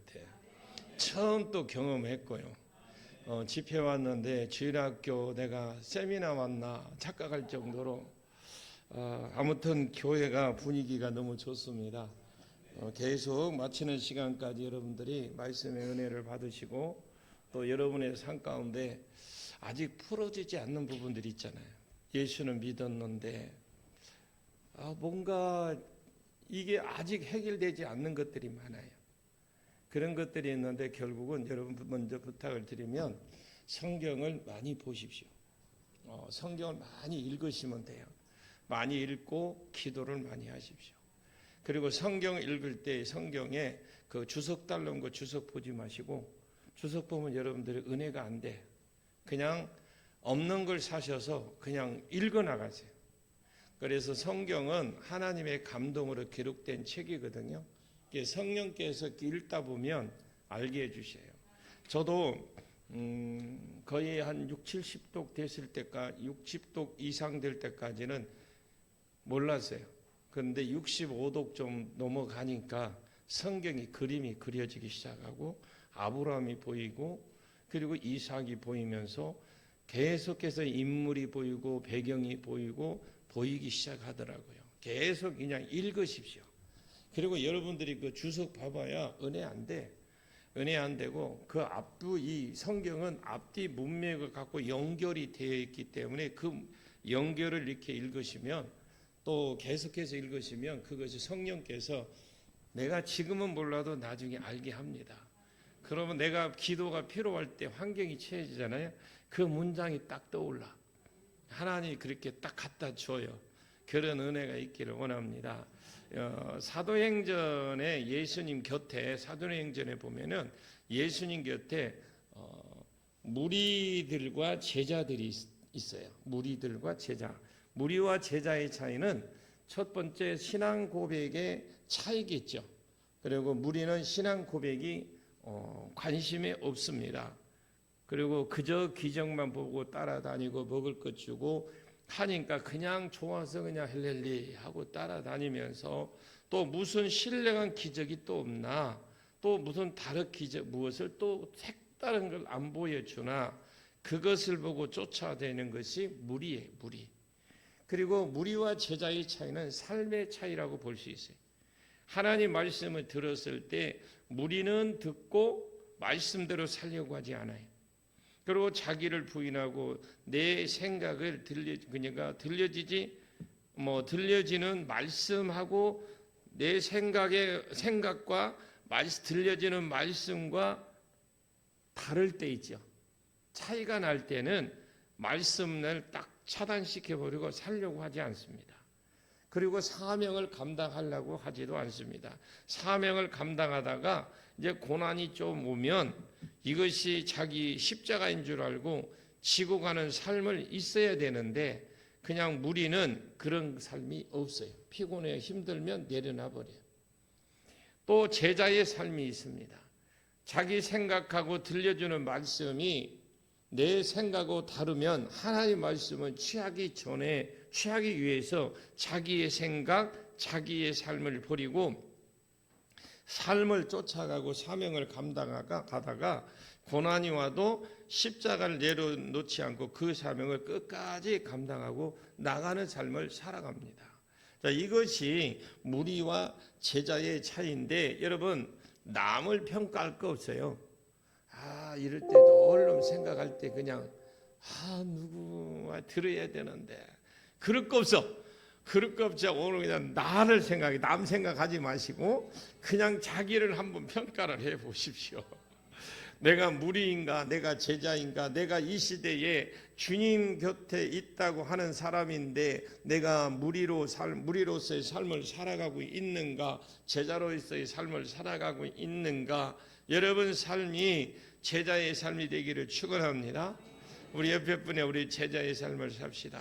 같아요. 처음 또 경험했고요. 집회 왔는데 주일학교 내가 세미나 왔나 착각할 정도로 아무튼 교회가 분위기가 너무 좋습니다. 계속 마치는 시간까지 여러분들이 말씀의 은혜를 받으시고 또 여러분의 삶 가운데 아직 풀어지지 않는 부분들이 있잖아요. 예수는 믿었는데 뭔가 이게 아직 해결되지 않는 것들이 많아요. 그런 것들이 있는데 결국은 여러분 먼저 부탁을 드리면 성경을 많이 보십시오. 성경을 많이 읽으시면 돼요. 많이 읽고 기도를 많이 하십시오. 그리고 성경 읽을 때 성경에 그 주석 달라는 거 주석 보지 마시고, 주석 보면 여러분들의 은혜가 안 돼. 그냥 없는 걸 사셔서 그냥 읽어 나가세요. 그래서 성경은 하나님의 감동으로 기록된 책이거든요. 성령께서 읽다 보면 알게 해주셔요. 저도 거의 한 60, 70독 됐을 때까지, 60독 이상 될 때까지는 몰랐어요. 그런데 65독 좀 넘어가니까 성경이 그림이 그려지기 시작하고 아브라함이 보이고 그리고 이삭이 보이면서 계속해서 인물이 보이고 배경이 보이고 보이기 시작하더라고요. 계속 그냥 읽으십시오. 그리고 여러분들이 그 주석 봐봐야 은혜 안 돼. 은혜 안 되고 그 앞부 이 성경은 앞뒤 문맥을 갖고 연결이 되어 있기 때문에 그 연결을 이렇게 읽으시면 또 계속해서 읽으시면 그것이 성령께서 내가 지금은 몰라도 나중에 알게 합니다. 그러면 내가 기도가 필요할 때 환경이 처해지잖아요. 그 문장이 딱 떠올라. 하나님이 그렇게 딱 갖다 줘요. 그런 은혜가 있기를 원합니다. 사도행전에 예수님 곁에 사도행전에 보면은 예수님 곁에 무리들과 제자들이 있어요. 무리들과 제자. 무리와 제자의 차이는 첫 번째 신앙 고백의 차이겠죠. 그리고 무리는 신앙 고백이 관심이 없습니다. 그리고 그저 기적만 보고 따라다니고 먹을 것 주고 하니까 그냥 좋아서 그냥 헬렐리 하고 따라다니면서 또 무슨 신령한 기적이 또 없나, 또 무슨 다른 기적 무엇을 또 색다른 걸 안 보여주나 그것을 보고 쫓아다니는 것이 무리예요. 무리. 그리고 무리와 제자의 차이는 삶의 차이라고 볼 수 있어요. 하나님 말씀을 들었을 때 무리는 듣고 말씀대로 살려고 하지 않아요. 그리고 자기를 부인하고 내 생각을 그러니까 들려지는 말씀하고 내 생각과 들려지는 말씀과 다를 때 있죠. 차이가 날 때는 말씀을 딱 차단시켜 버리고 살려고 하지 않습니다. 그리고 사명을 감당하려고 하지도 않습니다. 사명을 감당하다가 이제 고난이 좀 오면 이것이 자기 십자가인 줄 알고 지고 가는 삶을 있어야 되는데 그냥 무리는 그런 삶이 없어요. 피곤해 힘들면 내려놔 버려요. 또 제자의 삶이 있습니다. 자기 생각하고 들려주는 말씀이 내 생각하고 다르면 하나님의 말씀은 취하기 위해서 자기의 생각, 자기의 삶을 버리고 삶을 쫓아가고 사명을 감당하다가 고난이 와도 십자가를 내려놓지 않고 그 사명을 끝까지 감당하고 나가는 삶을 살아갑니다. 자, 이것이 무리와 제자의 차이인데 여러분 남을 평가할 거 없어요. 이럴 때 얼른 생각할 때 그냥 누구 들어야 되는데 그럴 거 없어. 그럴 거 없죠. 오늘 그냥 나를 생각해. 남 생각하지 마시고 그냥 자기를 한번 평가를 해 보십시오. 내가 무리인가, 내가 제자인가, 내가 이 시대에 주님 곁에 있다고 하는 사람인데 내가 무리로서의 삶을 살아가고 있는가, 제자로서의 삶을 살아가고 있는가. 여러분 삶이 제자의 삶이 되기를 축원합니다. 우리 옆에 분에 우리 제자의 삶을 삽시다.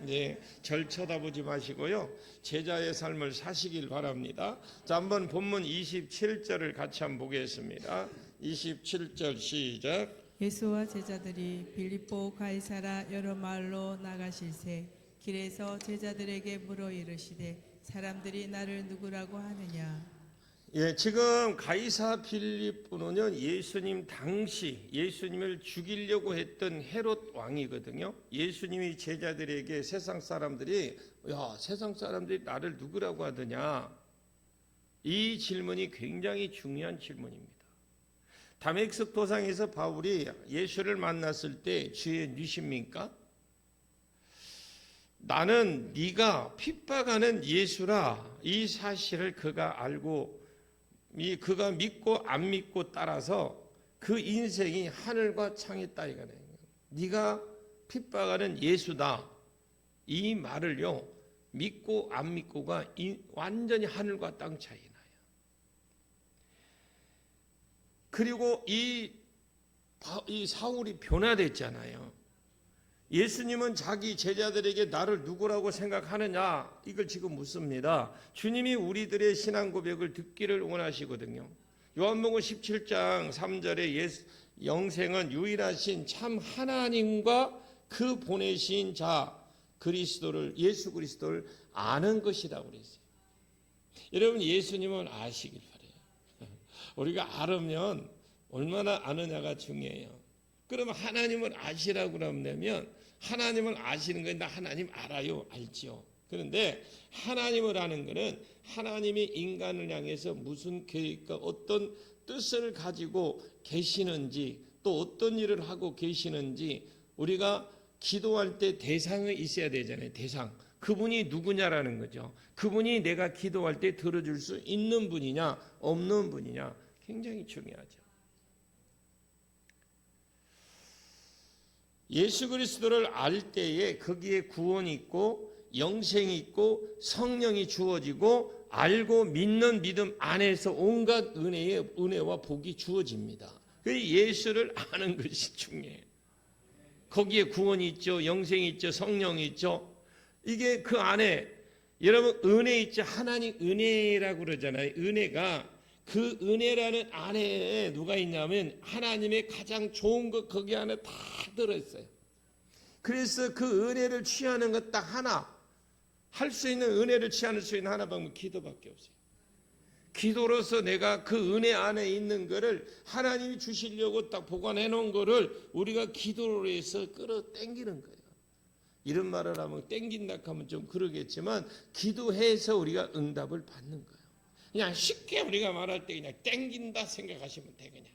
네, 절 쳐다보지 마시고요. 제자의 삶을 사시길 바랍니다. 자, 한번 본문 27절을 같이 한번 보겠습니다. 27절 시작. 예수와 제자들이 빌립보 가이사라 여러 마을로 나가실새 길에서 제자들에게 물어 이르시되 사람들이 나를 누구라고 하느냐. 예, 지금 가이사 빌립보는요, 예수님 당시 예수님을 죽이려고 했던 헤롯 왕이거든요. 예수님이 제자들에게 세상 사람들이 나를 누구라고 하더냐, 이 질문이 굉장히 중요한 질문입니다. 다메섹 도상에서 바울이 예수를 만났을 때 주의 누십니까? 나는 네가 핍박하는 예수라, 이 사실을 그가 알고 그가 믿고 안 믿고 따라서 그 인생이 하늘과 땅의 따위가 되는 거예요. 네가 핍박하는 예수다, 이 말을요, 믿고 안 믿고가 완전히 하늘과 땅 차이 나요. 그리고 이 사울이 변화됐잖아요. 예수님은 자기 제자들에게 나를 누구라고 생각하느냐, 이걸 지금 묻습니다. 주님이 우리들의 신앙 고백을 듣기를 원하시거든요. 요한복음 17장 3절에 영생은 유일하신 참 하나님과 그 보내신 자 그리스도를, 예수 그리스도를 아는 것이라고 그랬어요. 여러분, 예수님은 아시길 바래요. 우리가 알으면 얼마나 아느냐가 중요해요. 그러면 하나님을 아시라고 그러면 하나님을 아시는 거예요. 나 하나님 알아요. 알죠. 그런데 하나님을 아는 것은 하나님이 인간을 향해서 무슨 계획과 어떤 뜻을 가지고 계시는지, 또 어떤 일을 하고 계시는지, 우리가 기도할 때 대상이 있어야 되잖아요. 대상. 그분이 누구냐라는 거죠. 그분이 내가 기도할 때 들어줄 수 있는 분이냐 없는 분이냐, 굉장히 중요하죠. 예수 그리스도를 알 때에 거기에 구원이 있고 영생이 있고 성령이 주어지고, 알고 믿는 믿음 안에서 온갖 은혜와 복이 주어집니다. 예수를 아는 것이 중요해요. 거기에 구원이 있죠, 영생이 있죠, 성령이 있죠. 이게 그 안에 여러분 은혜 있죠. 하나님 은혜라고 그러잖아요. 은혜가, 그 은혜라는 안에 누가 있냐면 하나님의 가장 좋은 것 거기 안에 다 들어있어요. 그래서 그 은혜를 취하는 것 딱 하나, 할 수 있는, 은혜를 취할 수 있는 하나 방법, 기도밖에 없어요. 기도로서 내가 그 은혜 안에 있는 거를 하나님이 주시려고 딱 보관해 놓은 거를 우리가 기도로 해서 끌어당기는 거예요. 이런 말을 하면 땡긴다 하면 좀 그러겠지만, 기도해서 우리가 응답을 받는 거예요. 그냥 쉽게 우리가 말할 때 그냥 땡긴다 생각하시면 돼. 그냥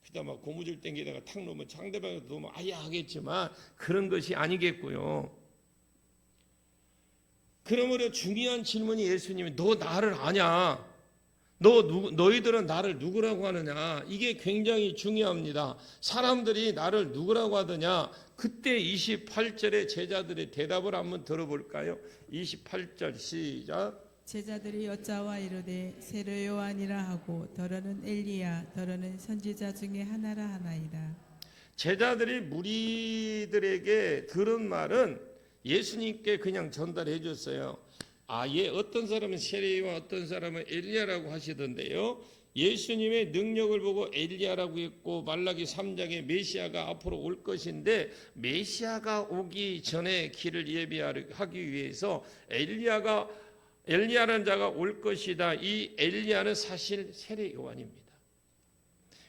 그다음 막 고무줄 땡기다가 탁 놓으면 상대방이 놓으면 아예 하겠지만 그런 것이 아니겠고요. 그러므로 중요한 질문이, 예수님이 너 나를 아냐? 너희들은 나를 누구라고 하느냐? 이게 굉장히 중요합니다. 사람들이 나를 누구라고 하더냐? 그때 28절에 제자들의 대답을 한번 들어볼까요? 28절 시작. 제자들이 여짜와 이르되 세례 요한이라 하고 더러는 엘리야 더러는 선지자 중에 하나라 하나이다. 제자들이 무리들에게 들은 말은 예수님께 그냥 전달해 줬어요. 어떤 사람은 세례요한, 어떤 사람은 엘리야라고 하시던데요. 예수님의 능력을 보고 엘리야라고 했고, 말라기 3장에 메시아가 앞으로 올 것인데, 메시아가 오기 전에 길을 예비하기 위해서 엘리야라는 자가 올 것이다. 이 엘리야는 사실 세례 요한입니다.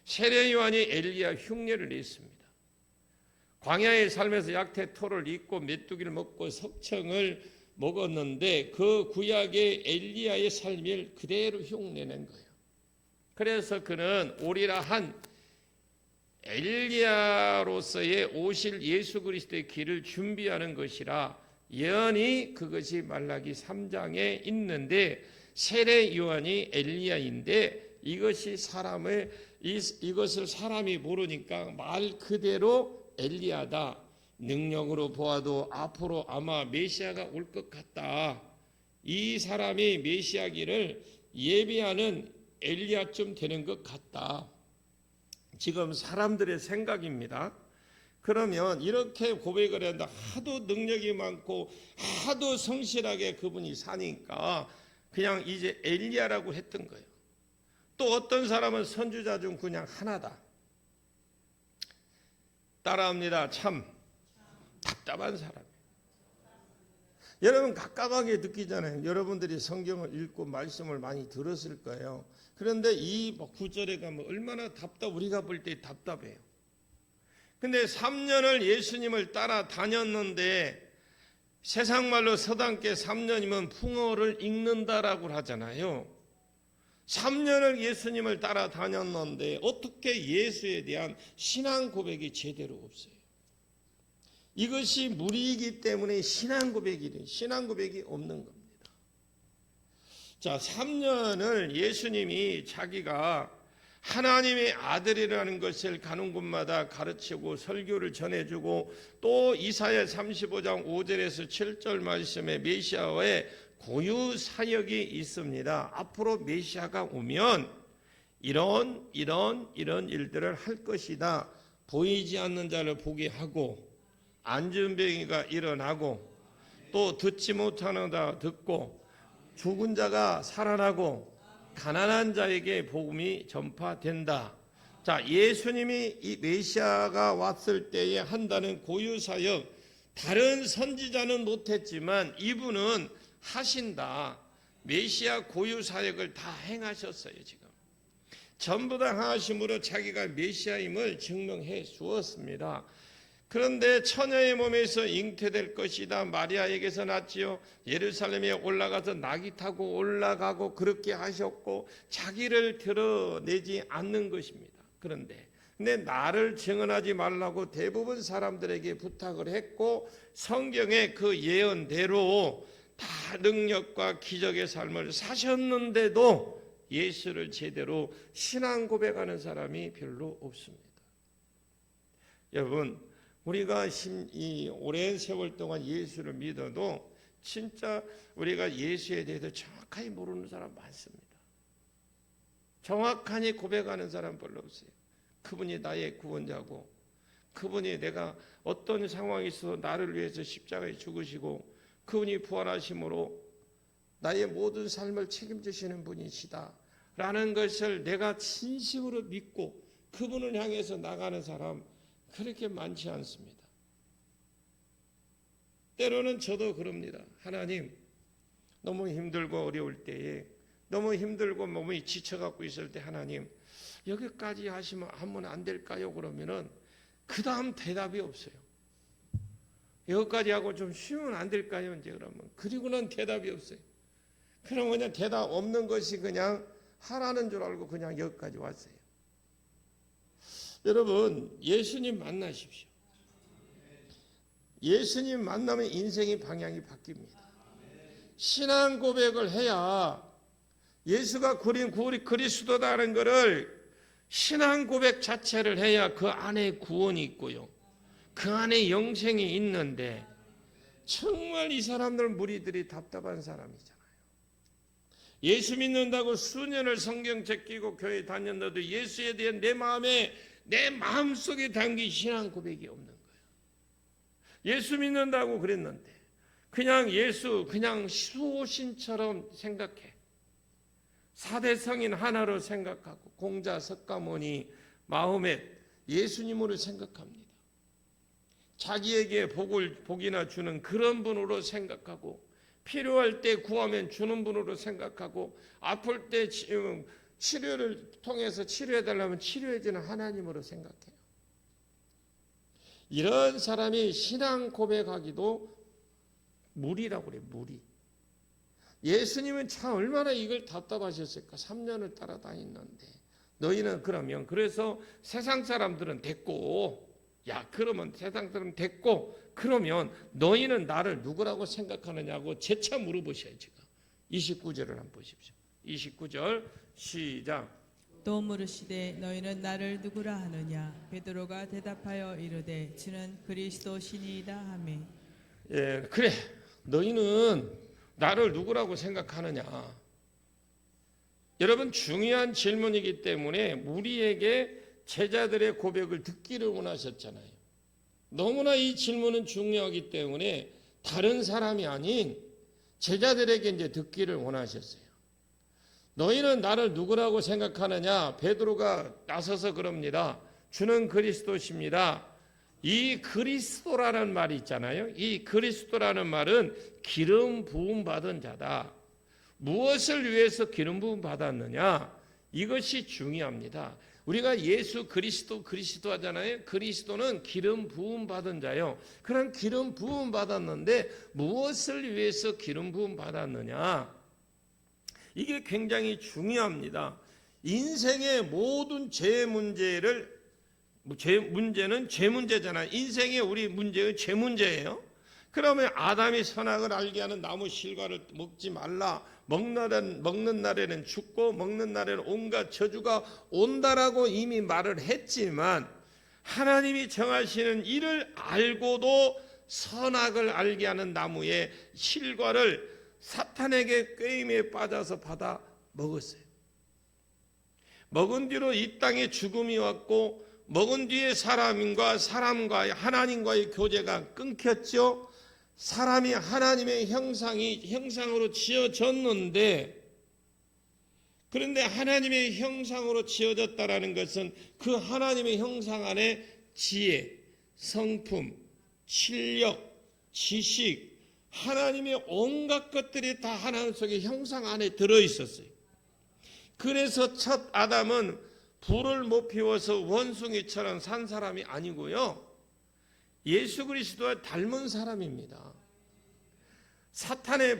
세례 요한이 엘리야 흉내를 냈습니다. 광야의 삶에서 약태토를 입고 메뚜기를 먹고 석청을 먹었는데, 그 구약의 엘리야의 삶을 그대로 흉내낸 거예요. 그래서 그는 오리라 한 엘리야로서의 오실 예수 그리스도의 길을 준비하는 것이라 예언이, 그것이 말라기 3장에 있는데, 세례 요한이 엘리야인데, 이것을 사람이 모르니까 말 그대로 엘리야다, 능력으로 보아도 앞으로 아마 메시아가 올 것 같다, 이 사람이 메시아기를 예비하는 엘리야쯤 되는 것 같다, 지금 사람들의 생각입니다. 그러면 이렇게 고백을 한다. 하도 능력이 많고 하도 성실하게 그분이 사니까 그냥 이제 엘리야라고 했던 거예요. 또 어떤 사람은 선지자 중 그냥 하나다. 따라합니다. 참 답답한 사람. 여러분 갑갑하게 느끼잖아요. 여러분들이 성경을 읽고 말씀을 많이 들었을 거예요. 그런데 이 구절에 가면 얼마나 우리가 볼 때 답답해요. 근데 3년을 예수님을 따라다녔는데 세상 말로 서당계 3년이면 풍어를 읽는다라고 하잖아요. 3년을 예수님을 따라다녔는데 어떻게 예수에 대한 신앙 고백이 제대로 없어요. 이것이 무리이기 때문에 신앙 고백이 없는 겁니다. 자, 3년을 예수님이 자기가 하나님의 아들이라는 것을 가는 곳마다 가르치고 설교를 전해주고 또 이사야 35장 5절에서 7절 말씀에 메시아의 고유 사역이 있습니다. 앞으로 메시아가 오면 이런 일들을 할 것이다. 보이지 않는 자를 보게 하고 안전병이가 일어나고 또 듣지 못하는 자 듣고 죽은 자가 살아나고 가난한 자에게 복음이 전파된다. 자, 예수님이 이 메시아가 왔을 때에 한다는 고유 사역, 다른 선지자는 못했지만 이분은 하신다. 메시아 고유 사역을 다 행하셨어요. 지금 전부 다 하심으로 자기가 메시아임을 증명해 주었습니다. 그런데 처녀의 몸에서 잉태될 것이다. 마리아에게서 났지요. 예루살렘에 올라가서 나귀 타고 올라가고 그렇게 하셨고 자기를 드러내지 않는 것입니다. 그런데 나를 증언하지 말라고 대부분 사람들에게 부탁을 했고 성경의 그 예언대로 다 능력과 기적의 삶을 사셨는데도 예수를 제대로 신앙 고백하는 사람이 별로 없습니다. 여러분, 우리가 이 오랜 세월 동안 예수를 믿어도 진짜 우리가 예수에 대해서 정확하게 모르는 사람 많습니다. 정확하게 고백하는 사람 별로 없어요. 그분이 나의 구원자고 그분이 내가 어떤 상황에 있어서 나를 위해서 십자가에 죽으시고 그분이 부활하심으로 나의 모든 삶을 책임지시는 분이시다 라는 것을 내가 진심으로 믿고 그분을 향해서 나가는 사람 그렇게 많지 않습니다. 때로는 저도 그럽니다. 하나님, 너무 힘들고 어려울 때에 너무 힘들고 몸이 지쳐갖고 있을 때 하나님 여기까지 하면 안 될까요? 그러면은 그 다음 대답이 없어요. 여기까지 하고 좀 쉬면 안 될까요? 이제 그러면 그리고는 대답이 없어요. 그럼 그냥 대답 없는 것이 그냥 하라는 줄 알고 그냥 여기까지 왔어요. 여러분, 예수님 만나십시오. 예수님 만나면 인생의 방향이 바뀝니다. 신앙 고백을 해야 예수가 그린 그리스도다는 것을 신앙 고백 자체를 해야 그 안에 구원이 있고요. 그 안에 영생이 있는데 정말 이 사람들 무리들이 답답한 사람이잖아요. 예수 믿는다고 수년을 성경 제끼고 교회 다녔는데도 예수에 대한 내 마음속에 담긴 신앙 고백이 없는 거예요. 예수 믿는다고 그랬는데 그냥 예수 그냥 수호신처럼 생각해. 4대 성인 하나로 생각하고 공자 석가모니 마음에 예수님으로 생각합니다. 자기에게 복이나 주는 그런 분으로 생각하고 필요할 때 구하면 주는 분으로 생각하고 아플 때 치료를 통해서 치료해달라면 치료해주는 하나님으로 생각해요. 이런 사람이 신앙 고백하기도 무리라고 그래요. 무리. 예수님은 참 얼마나 이걸 답답하셨을까. 3년을 따라다녔는데 너희는 그러면 그래서 세상 사람들은 됐고 그러면 세상 사람 됐고 그러면 너희는 나를 누구라고 생각하느냐고 재차 물어보셔요. 지금 29절을 한번 보십시오. 29절 시작. 또 물으시되 너희는 나를 누구라 하느냐. 베드로가 대답하여 이르되 주는 그리스도시니이다 하매. 그래 너희는 나를 누구라고 생각하느냐. 여러분 중요한 질문이기 때문에 무리에게 제자들의 고백을 듣기를 원하셨잖아요. 너무나 이 질문은 중요하기 때문에 다른 사람이 아닌 제자들에게 이제 듣기를 원하셨어요. 너희는 나를 누구라고 생각하느냐? 베드로가 나서서 그럽니다. 주는 그리스도십니다. 이 그리스도라는 말이 있잖아요. 이 그리스도라는 말은 기름 부음 받은 자다. 무엇을 위해서 기름 부음 받았느냐? 이것이 중요합니다. 우리가 예수 그리스도 하잖아요. 그리스도는 기름 부음 받은 자요. 그런 기름 부음 받았는데 무엇을 위해서 기름 부음 받았느냐? 이게 굉장히 중요합니다. 인생의 모든 죄 문제는 죄 문제잖아요. 인생의 우리 문제는 죄 문제예요. 그러면 아담이 선악을 알게 하는 나무 실과를 먹지 말라. 먹는 날에는 죽고 먹는 날에는 온갖 저주가 온다라고 이미 말을 했지만 하나님이 정하시는 이를 알고도 선악을 알게 하는 나무의 실과를 사탄에게 꾀임에 빠져서 받아 먹었어요. 먹은 뒤로 이 땅에 죽음이 왔고 먹은 뒤에 사람과 하나님과의 교제가 끊겼죠. 사람이 하나님의 형상으로 지어졌는데, 그런데 하나님의 형상으로 지어졌다라는 것은 그 하나님의 형상 안에 지혜, 성품, 실력, 지식, 하나님의 온갖 것들이 다 하나님 속의 형상 안에 들어있었어요. 그래서 첫 아담은 불을 못 피워서 원숭이처럼 산 사람이 아니고요, 예수 그리스도와 닮은 사람입니다. 사탄의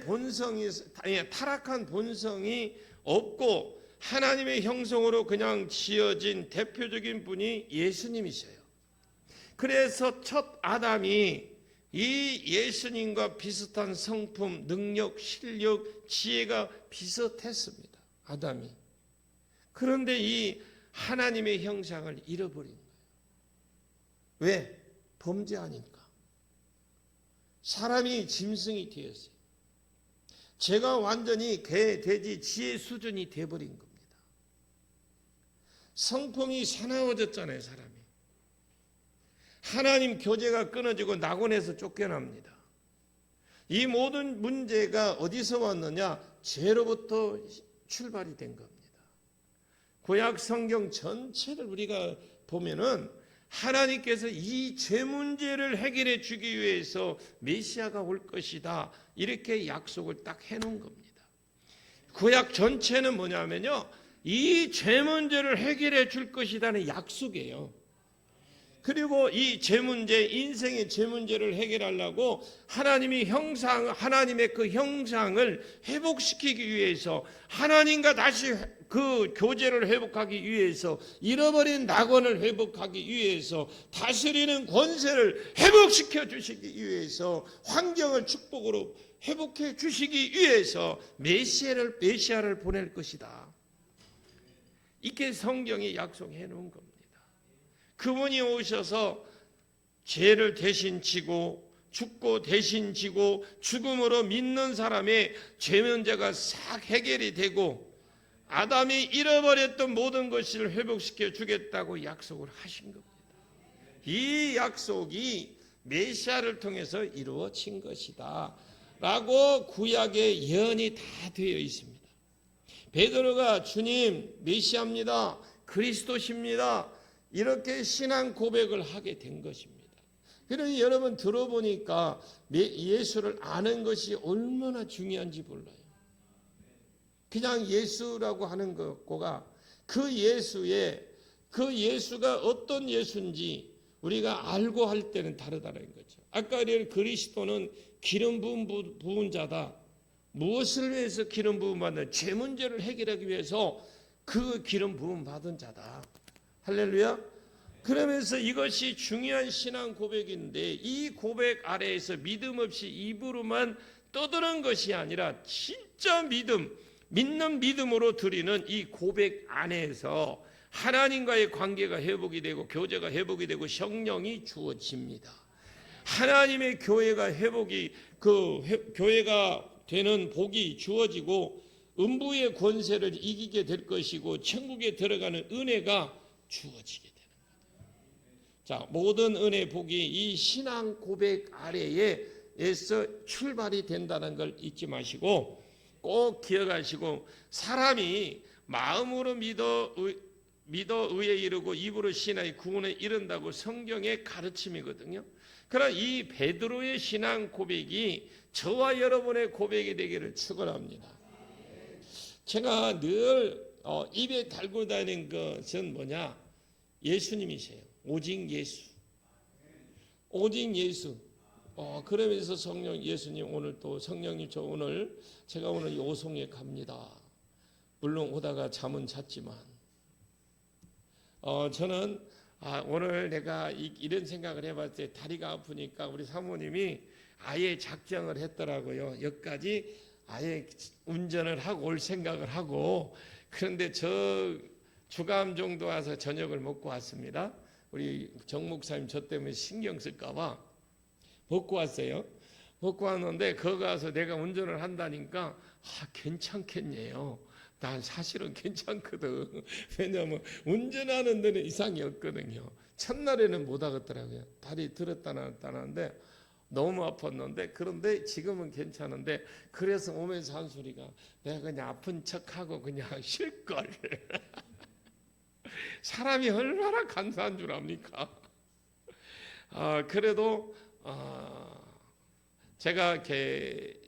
타락한 본성이 없고 하나님의 형상으로 그냥 지어진 대표적인 분이 예수님이셔요. 그래서 첫 아담이 이 예수님과 비슷한 성품, 능력, 실력, 지혜가 비슷했습니다. 아담이. 그런데 이 하나님의 형상을 잃어버린 거예요. 왜? 범죄하니까. 사람이 짐승이 되었어요. 제가 완전히 개, 돼지, 지혜 수준이 되어버린 겁니다. 성품이 사나워졌잖아요, 사람이. 하나님 교제가 끊어지고 낙원에서 쫓겨납니다. 이 모든 문제가 어디서 왔느냐? 죄로부터 출발이 된 겁니다. 구약 성경 전체를 우리가 보면은 하나님께서 이 죄 문제를 해결해 주기 위해서 메시아가 올 것이다, 이렇게 약속을 딱 해놓은 겁니다. 구약 전체는 뭐냐면요, 이 죄 문제를 해결해 줄 것이라는 약속이에요. 그리고 이 죄 문제, 인생의 죄 문제를 해결하려고 하나님의 그 형상을 회복시키기 위해서, 하나님과 다시 그 교제를 회복하기 위해서, 잃어버린 낙원을 회복하기 위해서, 다스리는 권세를 회복시켜 주시기 위해서, 환경을 축복으로 회복해 주시기 위해서 메시아를 보낼 것이다. 이렇게 성경이 약속해 놓은 겁니다. 그분이 오셔서 죄를 대신 지고 죽고 대신 지고 죽음으로 믿는 사람의 죄 문제가 싹 해결이 되고 아담이 잃어버렸던 모든 것을 회복시켜 주겠다고 약속을 하신 겁니다. 이 약속이 메시아를 통해서 이루어진 것이다 라고 구약의 예언이 다 되어 있습니다. 베드로가 주님 메시아입니다, 그리스도십니다, 이렇게 신앙 고백을 하게 된 것입니다. 그러니 여러분 들어보니까 예수를 아는 것이 얼마나 중요한지 몰라요. 그냥 예수라고 하는 것과 그 예수가 어떤 예수인지 우리가 알고 할 때는 다르다는 거죠. 아까 그리스도는 기름 부은 자다. 무엇을 위해서 기름 부음 받는? 죄 문제를 해결하기 위해서 그 기름 부음 받은 자다. 할렐루야. 그러면서 이것이 중요한 신앙 고백인데, 이 고백 아래에서 믿음 없이 입으로만 떠드는 것이 아니라 진짜 믿는 믿음으로 드리는 이 고백 안에서 하나님과의 관계가 회복이 되고 교제가 회복이 되고 성령이 주어집니다. 하나님의 교회가 교회가 되는 복이 주어지고 음부의 권세를 이기게 될 것이고 천국에 들어가는 은혜가 주어지게 되는 거예요. 자, 모든 은혜 복이 이 신앙 고백 아래에서 출발이 된다는 걸 잊지 마시고 꼭 기억하시고, 사람이 마음으로 믿어 의에 이르고 입으로 신하여 구원에 이른다고 성경의 가르침이거든요. 그러나 이 베드로의 신앙 고백이 저와 여러분의 고백이 되기를 축원합니다. 제가 늘 입에 달고 다니는 것은 뭐냐? 예수님이세요. 오직 예수. 오직 예수. 그러면서 성령 예수님 오늘 또 성령님 저 오늘 제가 오늘 요송에 갑니다. 물론 오다가 잠은 잤지만 저는 오늘 내가 이런 생각을 해봤을 때 다리가 아프니까 우리 사모님이 아예 작정을 했더라고요. 여기까지 아예 운전을 하고 올 생각을 하고 그런데 저 주감 정도 와서 저녁을 먹고 왔습니다. 우리 정 목사님 저 때문에 신경 쓸까 봐 먹고 왔어요. 먹고 왔는데 거기 가서 내가 운전을 한다니까 괜찮겠네요. 난 사실은 괜찮거든. 왜냐하면 운전하는 데는 이상이 없거든요. 첫날에는 못 하겠더라고요. 다리 들었다 놨다 하는데 너무 아팠는데 그런데 지금은 괜찮은데 그래서 오면서 한 소리가 내가 그냥 아픈 척하고 그냥 쉴걸. 사람이 얼마나 간사한 줄 압니까? 그래도 제가 이렇게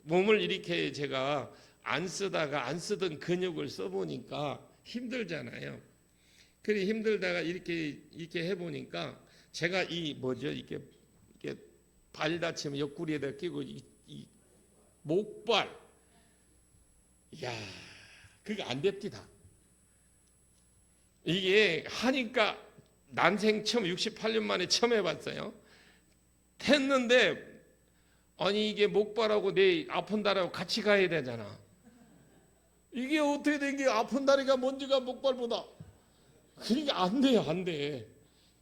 몸을 이렇게 제가 안 쓰다가 안 쓰던 근육을 써보니까 힘들잖아요. 그래 힘들다가 이렇게 해보니까 제가 이렇게 발 다치면 옆구리에다 끼고 이 목발, 이야 그게 안 됩니다. 이게 하니까 난생 처음 68년 만에 처음 해봤어요. 했는데 아니 이게 목발하고 내 아픈 다리하고 같이 가야 되잖아. 이게 어떻게 된 게 아픈 다리가 먼지가 목발보다 그러니까 안 돼요, 안 돼.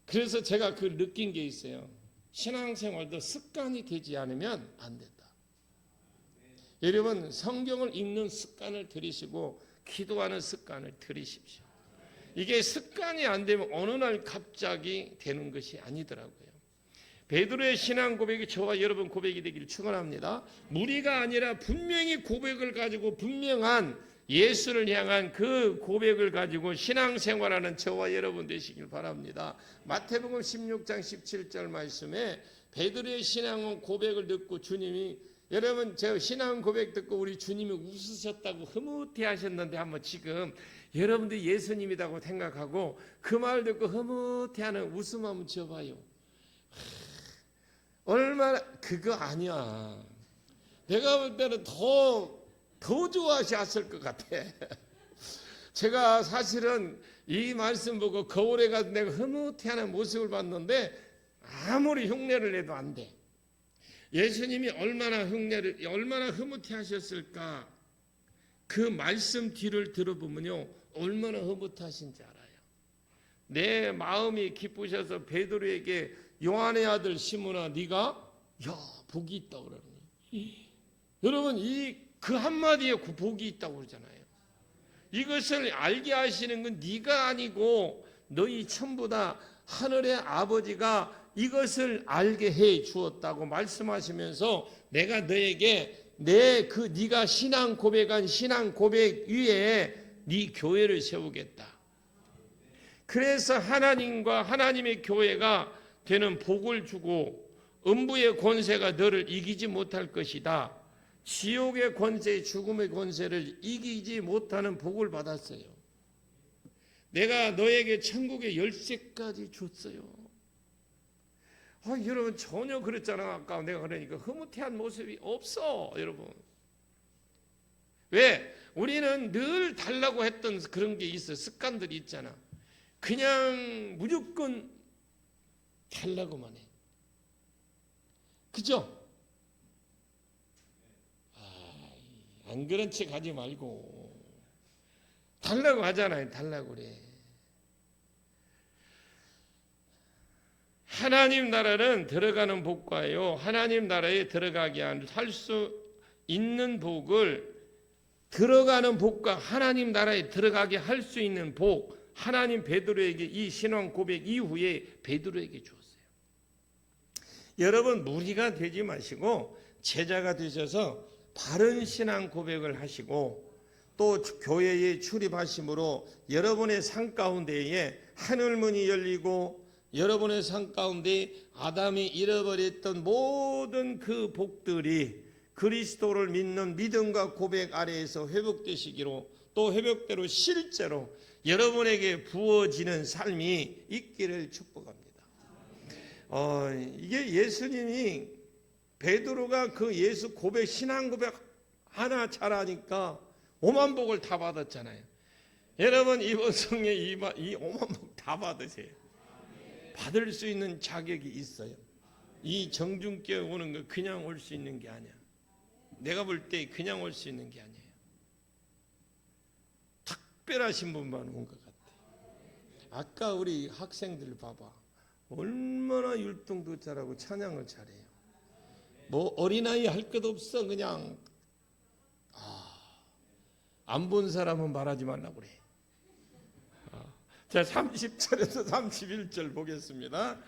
그래서 제가 그 느낀 게 있어요. 신앙생활도 습관이 되지 않으면 안 된다. 여러분 성경을 읽는 습관을 들이시고 기도하는 습관을 들이십시오. 이게 습관이 안 되면 어느 날 갑자기 되는 것이 아니더라고요. 베드로의 신앙 고백이 저와 여러분 고백이 되기를 축원합니다. 무리가 아니라 분명히 고백을 가지고 분명한 예수를 향한 그 고백을 가지고 신앙생활하는 저와 여러분 되시길 바랍니다. 마태복음 16장 17절 말씀에 베드로의 신앙 고백을 듣고 주님이 여러분 저 신앙 고백 듣고 우리 주님이 웃으셨다고 흐뭇해 하셨는데 한번 지금 여러분들이 예수님이라고 생각하고 그 말 듣고 흐뭇해 하는 웃음 한번 지어봐요. 얼마나 그거 아니야. 내가 볼 때는 더 좋아하셨을 것 같아. 제가 사실은 이 말씀 보고 거울에 가서 내가 흐뭇해하는 모습을 봤는데 아무리 흉내를 내도 안 돼. 예수님이 얼마나 흐뭇해하셨을까? 그 말씀 뒤를 들어보면요 얼마나 흐뭇하신지 알아요. 내 마음이 기쁘셔서 베드로에게 요한의 아들 시몬아 네가 복이 있다고 그러는 거예요. 여러분 그 한마디에 복이 있다고 그러잖아요. 이것을 알게 하시는 건 네가 아니고 너희 전부 다 하늘의 아버지가 이것을 알게 해 주었다고 말씀하시면서 내가 너에게 네가 신앙 고백한 신앙 고백 위에 네 교회를 세우겠다. 그래서 하나님과 하나님의 교회가 되는 복을 주고 음부의 권세가 너를 이기지 못할 것이다. 지옥의 권세, 죽음의 권세를 이기지 못하는 복을 받았어요. 내가 너에게 천국의 열쇠까지 줬어요. 여러분 전혀 그랬잖아. 아까 내가 그러니까 흐뭇해한 모습이 없어. 여러분 왜? 우리는 늘 달라고 했던 그런 게 있어. 습관들이 있잖아. 그냥 무조건 달라고만 해. 그죠? 안 그런 척 하지 말고 달라고 하잖아요. 달라고 그래. 하나님 나라는 들어가는 복과요. 하나님 나라에 들어가게 할 수 있는 복을 들어가는 복과 하나님 나라에 들어가게 할 수 있는 복 하나님 베드로에게 이 신앙 고백 이후에 베드로에게 주었어요. 여러분 무리가 되지 마시고 제자가 되셔서 바른 신앙 고백을 하시고 또 교회에 출입하심으로 여러분의 삶 가운데에 하늘문이 열리고 여러분의 삶 가운데 아담이 잃어버렸던 모든 그 복들이 그리스도를 믿는 믿음과 고백 아래에서 회복되시기로 또 회복대로 실제로 여러분에게 부어지는 삶이 있기를 축복합니다. 이게 예수님이 베드로가 그 예수 고백 신앙 고백 하나 잘하니까 오만복을 다 받았잖아요. 여러분 이번 성에 이 오만복 다 받으세요. 받을 수 있는 자격이 있어요. 이 정중교회 오는 거 그냥 올 수 있는 게 아니야. 내가 볼 때 그냥 올 수 있는 게 아니에요. 특별하신 분만 온 것 같아. 아까 우리 학생들 봐봐. 얼마나 율동도 잘하고 찬양을 잘해요. 뭐 어린아이 할 것 없어. 그냥 안 본 사람은 말하지 말라고 그래. 자, 30절에서 31절 보겠습니다.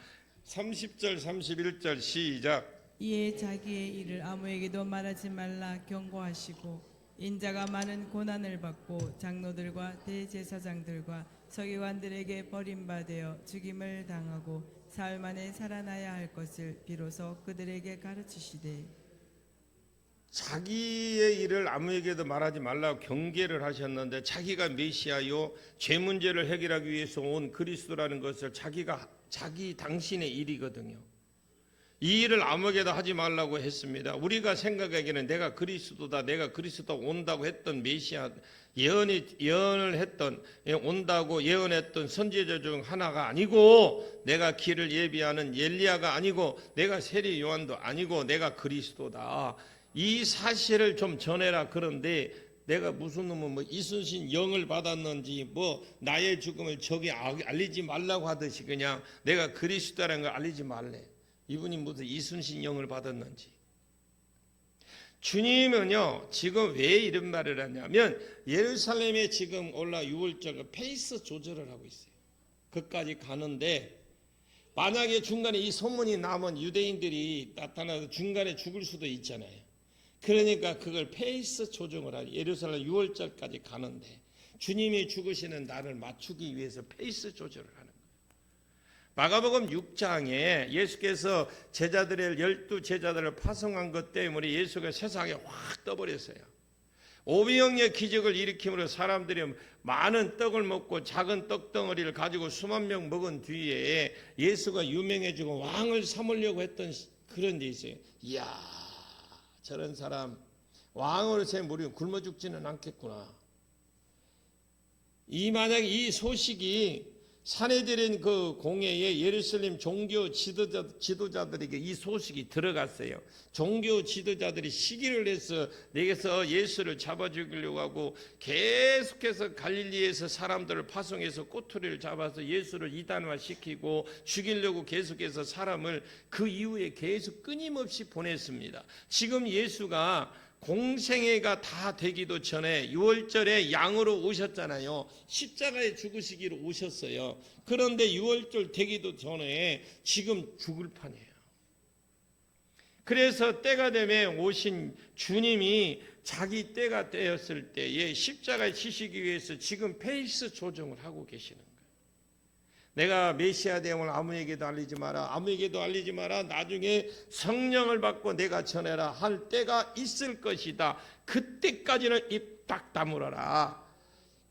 30절 31절 시작. 이에 자기의 일을 아무에게도 말하지 말라 경고하시고 인자가 많은 고난을 받고 장로들과 대제사장들과 서기관들에게 버림받아 죽임을 당하고 사흘 만에 살아나야 할 것을 비로소 그들에게 가르치시되 자기의 일을 아무에게도 말하지 말라고 경계를 하셨는데 자기가 메시아요 죄 문제를 해결하기 위해서 온 그리스도라는 것을 자기 당신의 일이거든요. 이 일을 아무에게도 하지 말라고 했습니다. 우리가 생각하기에는 내가 그리스도다, 내가 그리스도 온다고 했던 메시아 예언을 했던 온다고 예언했던 선지자 중 하나가 아니고 내가 길을 예비하는 엘리야가 아니고 내가 세례 요한도 아니고 내가 그리스도다. 이 사실을 좀 전해라. 그런데 내가 무슨 놈은 뭐 이순신 영을 받았는지 뭐 나의 죽음을 저기 알리지 말라고 하듯이 그냥 내가 그리스도라는 걸 알리지 말래. 이분이 무슨 이순신 영을 받았는지. 주님은요 지금 왜 이런 말을 하냐면 예루살렘에 지금 올라 6월절 페이스 조절을 하고 있어요. 그까지 가는데 만약에 중간에 이 소문이 나면 유대인들이 나타나서 중간에 죽을 수도 있잖아요. 그러니까 그걸 페이스 조정을 하고 예루살렘 6월절까지 가는데 주님이 죽으시는 날을 맞추기 위해서 페이스 조절을 하는 거예요. 마가복음 6장에 예수께서 제자들의 12제자들을 파송한 것 때문에 예수가 세상에 확 떠버렸어요. 오병이어의 기적을 일으킴으로 사람들이 많은 떡을 먹고 작은 떡덩어리를 가지고 수만 명 먹은 뒤에 예수가 유명해지고 왕을 삼으려고 했던 그런 데 있어요. 이야, 저런 사람 왕으로서의 무리 굶어 죽지는 않겠구나. 만약 이 소식이 사내들인 그 공회에 예루살렘 종교 지도자들에게 이 소식이 들어갔어요. 종교 지도자들이 시기를 해서 내게서 예수를 잡아 죽이려고 하고 계속해서 갈릴리에서 사람들을 파송해서 꼬투리를 잡아서 예수를 이단화시키고 죽이려고 계속해서 사람을 그 이후에 계속 끊임없이 보냈습니다. 지금 예수가 공생애가 다 되기도 전에 6월절에 양으로 오셨잖아요. 십자가에 죽으시기로 오셨어요. 그런데 6월절 되기도 전에 지금 죽을 판이에요. 그래서 때가 되면 오신 주님이 자기 때가 되었을 때에 십자가에 치시기 위해서 지금 페이스 조정을 하고 계시는 거예요. 내가 메시아 대응을 아무에게도 알리지 마라. 아무에게도 알리지 마라. 나중에 성령을 받고 내가 전해라 할 때가 있을 것이다. 그때까지는 입 딱 다물어라.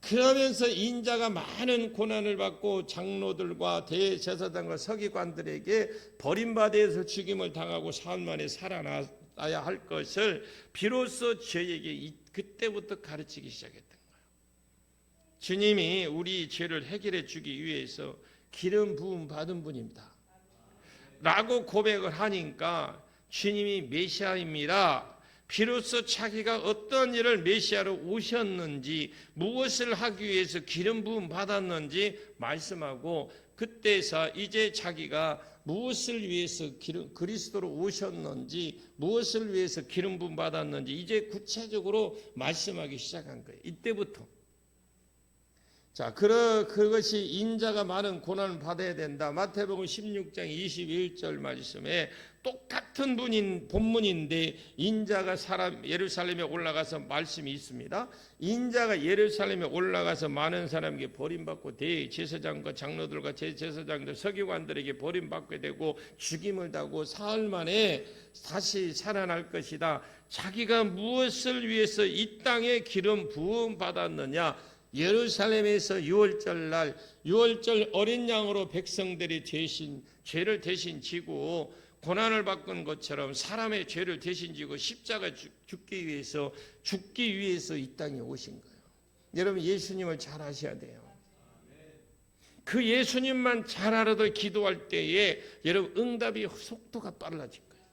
그러면서 인자가 많은 고난을 받고 장로들과 대제사장과 서기관들에게 버림받아서 죽임을 당하고 사흘 만에 살아나야 할 것을 비로소 저에게 그때부터 가르치기 시작했던 거예요. 주님이 우리 죄를 해결해 주기 위해서 기름 부음 받은 분입니다 라고 고백을 하니까 주님이 메시아입니다. 비로소 자기가 어떤 일을 메시아로 오셨는지 무엇을 하기 위해서 기름 부음 받았는지 말씀하고 그때서 이제 자기가 무엇을 위해서 그리스도로 오셨는지 무엇을 위해서 기름 부음 받았는지 이제 구체적으로 말씀하기 시작한 거예요. 이때부터 자, 그것이 인자가 많은 고난을 받아야 된다. 마태복음 16장 21절 말씀에 똑같은 본문인데 인자가 예루살렘에 올라가서 말씀이 있습니다. 인자가 예루살렘에 올라가서 많은 사람에게 버림받고 대제사장과 장로들과 제사장들 서기관들에게 버림받게 되고 죽임을 당하고 사흘 만에 다시 살아날 것이다. 자기가 무엇을 위해서 이 땅에 기름 부음 받았느냐? 예루살렘에서 6월절 날 6월절 어린 양으로 백성들이 죄를 대신 지고 고난을 받은 것처럼 사람의 죄를 대신 지고 십자가 죽기 위해서 이 땅에 오신 거예요. 여러분 예수님을 잘 아셔야 돼요. 그 예수님만 잘 알아도 기도할 때에 여러분 응답이 속도가 빨라질 거예요.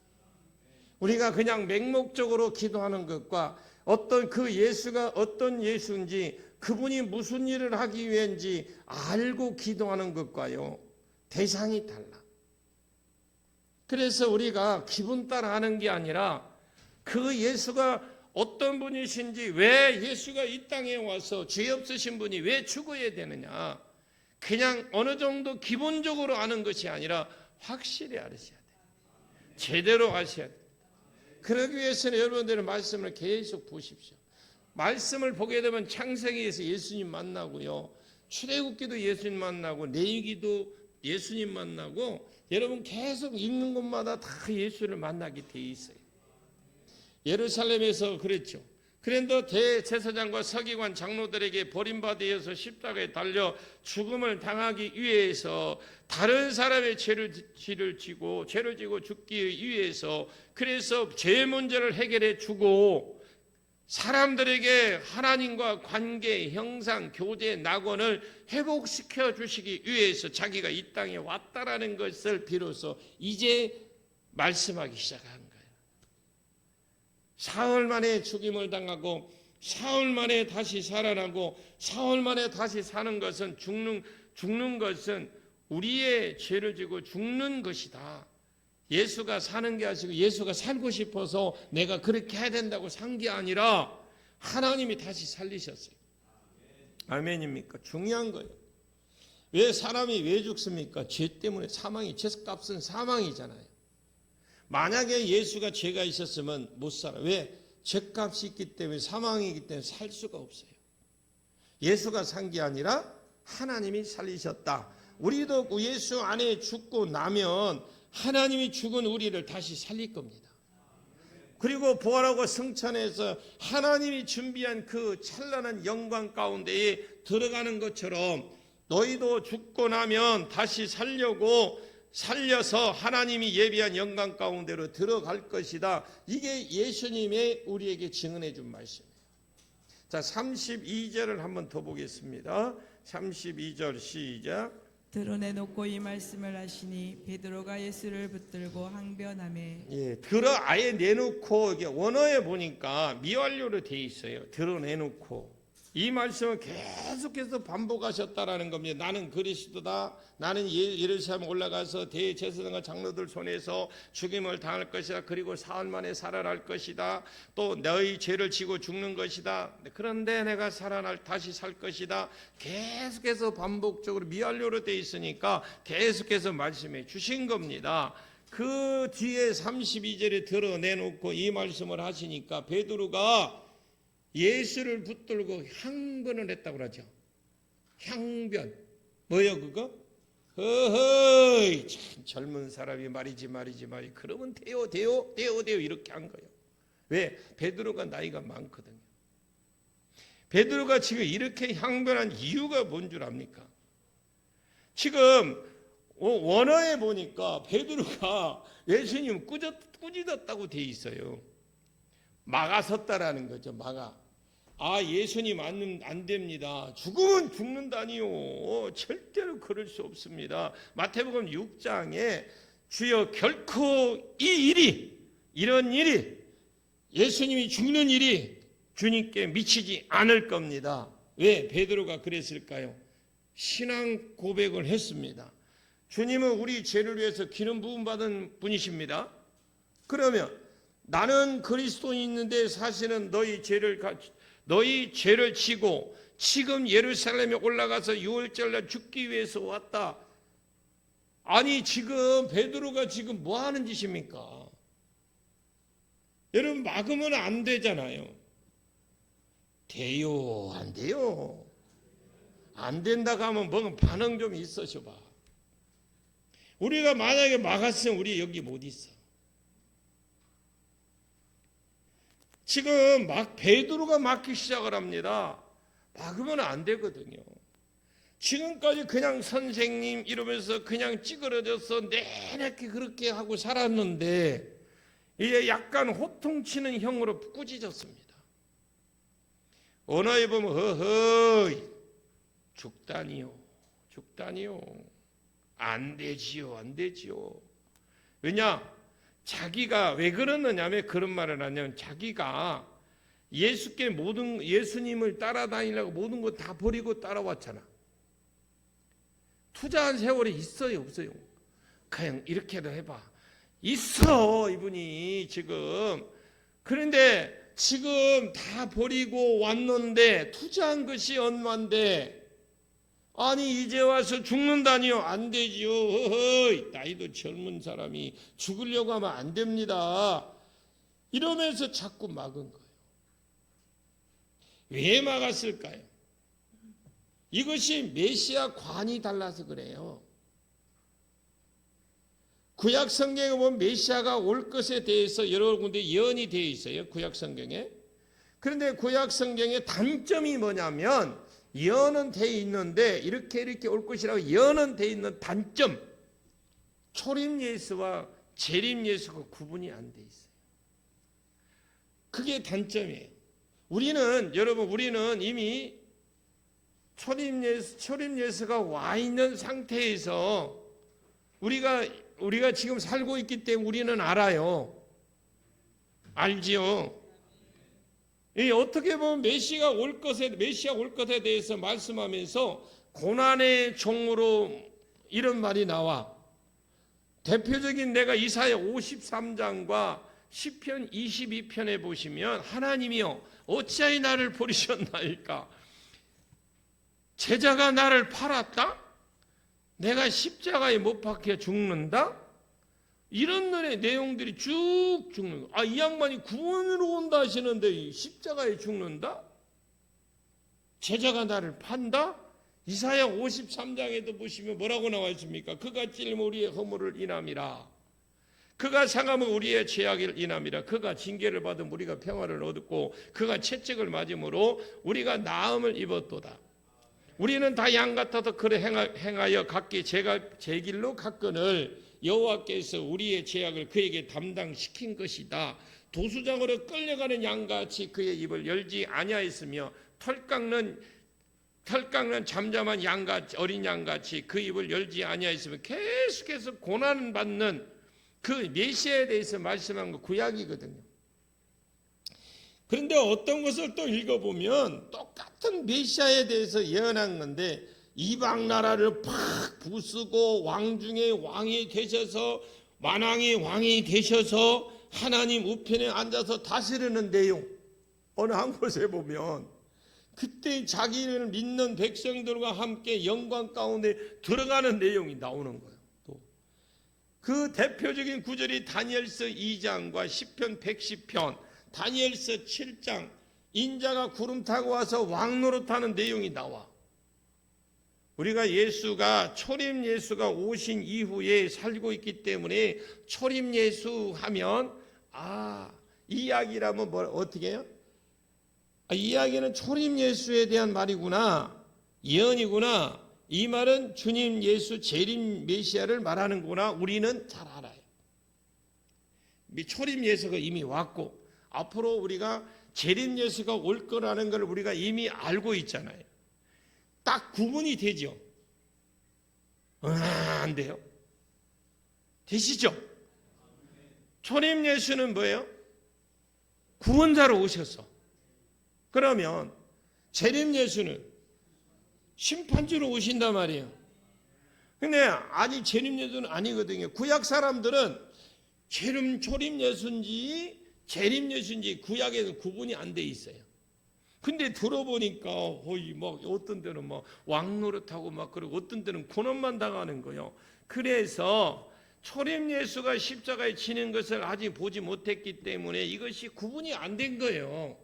우리가 그냥 맹목적으로 기도하는 것과 어떤 그 예수가 어떤 예수인지 그분이 무슨 일을 하기 위한지 알고 기도하는 것과요 대상이 달라. 그래서 우리가 기분 따라 하는 게 아니라 그 예수가 어떤 분이신지, 왜 예수가 이 땅에 와서 죄 없으신 분이 왜 죽어야 되느냐, 그냥 어느 정도 기본적으로 아는 것이 아니라 확실히 알으셔야 돼요. 제대로 아셔야 돼요. 그러기 위해서는 여러분들의 말씀을 계속 보십시오. 말씀을 보게 되면 창세기에서 예수님 만나고요, 출애굽기도 예수님 만나고, 레위기도 예수님 만나고, 여러분 계속 읽는 곳마다 다 예수를 만나게 돼 있어요. 예루살렘에서 그랬죠. 그런데 대제사장과 서기관 장로들에게 버림받아서 십자가에 달려 죽음을 당하기 위해서 다른 사람의 죄를 지고 죽기 위해서, 그래서 죄 문제를 해결해 주고 사람들에게 하나님과 관계, 형상, 교제, 낙원을 회복시켜 주시기 위해서 자기가 이 땅에 왔다라는 것을 비로소 이제 말씀하기 시작한 거예요. 사흘 만에 죽임을 당하고 사흘 만에 다시 살아나고 사흘 만에 다시 사는 것은 죽는 것은 우리의 죄를 지고 죽는 것이다. 예수가 사는 게 아니고 예수가 살고 싶어서 내가 그렇게 해야 된다고 산 게 아니라 하나님이 다시 살리셨어요. 아멘입니까? 중요한 거예요. 왜 사람이 왜 죽습니까? 죄 때문에 사망이, 죄값은 사망이잖아요. 만약에 예수가 죄가 있었으면 못 살아. 왜? 죄값이 있기 때문에, 사망이기 때문에 살 수가 없어요. 예수가 산 게 아니라 하나님이 살리셨다. 우리도 예수 안에 죽고 나면 하나님이 죽은 우리를 다시 살릴 겁니다. 그리고 부활하고 승천해서 하나님이 준비한 그 찬란한 영광 가운데에 들어가는 것처럼 너희도 죽고 나면 다시 살려서 하나님이 예비한 영광 가운데로 들어갈 것이다. 이게 예수님의 우리에게 증언해 준 말씀이에요. 자, 32절을 한번 더 보겠습니다. 32절 시작. 드러내놓고 이 말씀을 하시니 베드로가 예수를 붙들고 항변하매. 예, 아예 내놓고, 이게 원어에 보니까 미완료로 돼 있어요. 드러내놓고. 이 말씀을 계속해서 반복하셨다라는 겁니다. 나는 그리스도다. 나는 예루살렘 올라가서 대제사장과 장로들 손에서 죽임을 당할 것이다. 그리고 사흘 만에 살아날 것이다. 또 너희 죄를 지고 죽는 것이다. 그런데 내가 다시 살 것이다. 계속해서 반복적으로 미완료로 돼 있으니까 계속해서 말씀해 주신 겁니다. 그 뒤에 32절에 드러내놓고 이 말씀을 하시니까 베드로가 예수를 붙들고 항변을 했다고 그러죠. 항변. 뭐요 그거? 허허이, 참 젊은 사람이 말이지. 그러면 돼요 이렇게 한 거예요. 왜? 베드로가 나이가 많거든요. 베드로가 지금 이렇게 항변한 이유가 뭔 줄 압니까? 지금 원어에 보니까 베드로가 예수님 꾸짖었다고 돼 있어요. 막아섰다라는 거죠. 예수님 안 됩니다. 죽으면 죽는다니요. 절대로 그럴 수 없습니다. 마태복음 6장에 주여 결코 이런 일이 예수님이 죽는 일이 주님께 미치지 않을 겁니다. 왜 베드로가 그랬을까요? 신앙 고백을 했습니다. 주님은 우리 죄를 위해서 기름 부음 받은 분이십니다. 그러면 나는 그리스도인인데 사실은 너희 죄를 지고 지금 예루살렘에 올라가서 6월절날 죽기 위해서 왔다. 아니 지금 베드로가 지금 뭐 하는 짓입니까? 여러분 막으면 안 되잖아요. 돼요? 안 돼요? 안 된다고 하면 뭔가 반응 좀 있어 줘봐. 우리가 만약에 막았으면 우리 여기 못 있어. 지금 막 베드로가 막기 시작을 합니다. 막으면 안 되거든요. 지금까지 그냥 선생님 이러면서 그냥 찌그러져서 내내게 그렇게 하고 살았는데 이제 약간 호통치는 형으로 꾸짖었습니다. 언어에 보면 허허이 죽다니요 죽다니요 안 되지요 안 되지요. 왜냐? 자기가 왜 그러느냐면 그런 말을 하냐면 자기가 예수님을 따라다니려고 모든 거 다 버리고 따라왔잖아. 투자한 세월이 있어요 없어요? 그냥 이렇게도 해봐. 있어 이분이 지금. 그런데 지금 다 버리고 왔는데 투자한 것이 얼마인데 아니 이제 와서 죽는다니요? 안 되지요. 허허이 나이도 젊은 사람이 죽으려고 하면 안 됩니다. 이러면서 자꾸 막은 거예요. 왜 막았을까요? 이것이 메시아 관이 달라서 그래요. 구약 성경에 보면 메시아가 올 것에 대해서 여러 군데 예언이 되어 있어요. 구약 성경에. 그런데 구약 성경의 단점이 뭐냐면 예언은 되어 있는데 이렇게 올 것이라고 예언은 되어 있는 단점, 초림 예수와 재림 예수가 구분이 안 돼 있어요. 그게 단점이에요. 우리는 이미 초림 예수가 와 있는 상태에서 우리가 지금 살고 있기 때문에 우리는 알아요. 알지요? 어떻게 보면 메시아 올 것에 대해서 말씀하면서 고난의 종으로 이런 말이 나와. 대표적인 내가 이사야 53장과 시편 22편에 보시면 하나님이여 어찌하여 나를 버리셨나이까? 제자가 나를 팔았다? 내가 십자가에 못 박혀 죽는다? 이런 내용들이 쭉 죽는 거예요. 이 양반이 구원으로 온다 하시는데 십자가에 죽는다? 제자가 나를 판다? 이사야 53장에도 보시면 뭐라고 나와 있습니까? 그가 찔림 우리의 허물을 인함이라. 그가 상함은 우리의 죄악을 인함이라. 그가 징계를 받은 우리가 평화를 얻었고 그가 채찍을 맞음으로 우리가 나음을 입었도다. 우리는 다 양 같아서 그래 행하여 각기 제 길로 갔거늘 여호와께서 우리의 죄악을 그에게 담당시킨 것이다. 도수장으로 끌려가는 양같이 그의 입을 열지 아니하였으며 털 깎는 잠잠한 양같이 어린 양같이 그 입을 열지 아니하였으며 계속해서 고난을 받는 그 메시아에 대해서 말씀한 거 구약이거든요. 그런데 어떤 것을 또 읽어보면 똑같은 메시아에 대해서 예언한 건데 이방 나라를 팍 부수고 왕 중에 왕이 되셔서 만왕의 왕이 되셔서 하나님 우편에 앉아서 다스리는 내용 어느 한 곳에 보면 그때 자기를 믿는 백성들과 함께 영광 가운데 들어가는 내용이 나오는 거예요. 또 그 대표적인 구절이 다니엘서 2장과 시편 110편, 다니엘서 7장 인자가 구름 타고 와서 왕 노릇하는 내용이 나와. 우리가 초림 예수가 오신 이후에 살고 있기 때문에 초림 예수 하면 이 이야기라면 어떻게 해요? 이 이야기는 초림 예수에 대한 말이구나, 예언이구나, 이 말은 주님 예수 재림 메시아를 말하는구나, 우리는 잘 알아요. 초림 예수가 이미 왔고 앞으로 우리가 재림 예수가 올 거라는 걸 우리가 이미 알고 있잖아요. 딱 구분이 되죠? 안 돼요? 되시죠? 초림 예수는 뭐예요? 구원자로 오셨어. 그러면 재림 예수는 심판주로 오신단 말이에요. 근데 아직 재림 예수는 아니거든요. 구약 사람들은 초림 예수인지 재림 예수인지 구약에는 구분이 안 돼 있어요. 근데 들어보니까 거의 뭐 어떤 데는 뭐 왕노릇하고 막 그러고 어떤 데는 고난만 당하는 거예요. 그래서 초림 예수가 십자가에 지는 것을 아직 보지 못했기 때문에 이것이 구분이 안 된 거예요.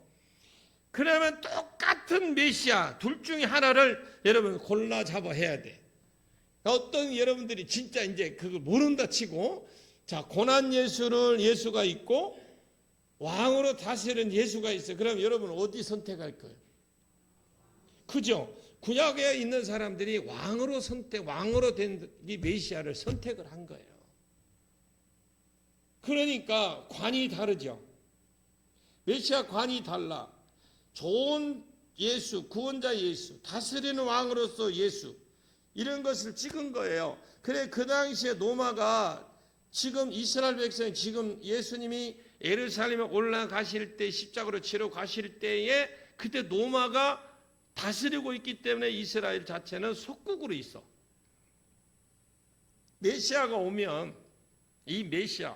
그러면 똑같은 메시아 둘 중에 하나를 여러분 골라 잡아 해야 돼. 어떤 여러분들이 진짜 이제 그걸 모른다 치고, 자, 고난 예수가 있고 왕으로 다스리는 예수가 있어요. 그럼 여러분 어디 선택할 거예요? 그죠? 구약에 있는 사람들이 왕으로 된 이 메시아를 선택을 한 거예요. 그러니까 관이 다르죠. 메시아 관이 달라. 좋은 예수, 구원자 예수, 다스리는 왕으로서 예수, 이런 것을 찍은 거예요. 그래, 그 당시에 노마가 지금 이스라엘 백성이 지금 예수님이 예루살렘에 올라가실 때 십자가로 치러 가실 때에 그때 노마가 다스리고 있기 때문에 이스라엘 자체는 속국으로 있어. 메시아가 오면 이 메시아,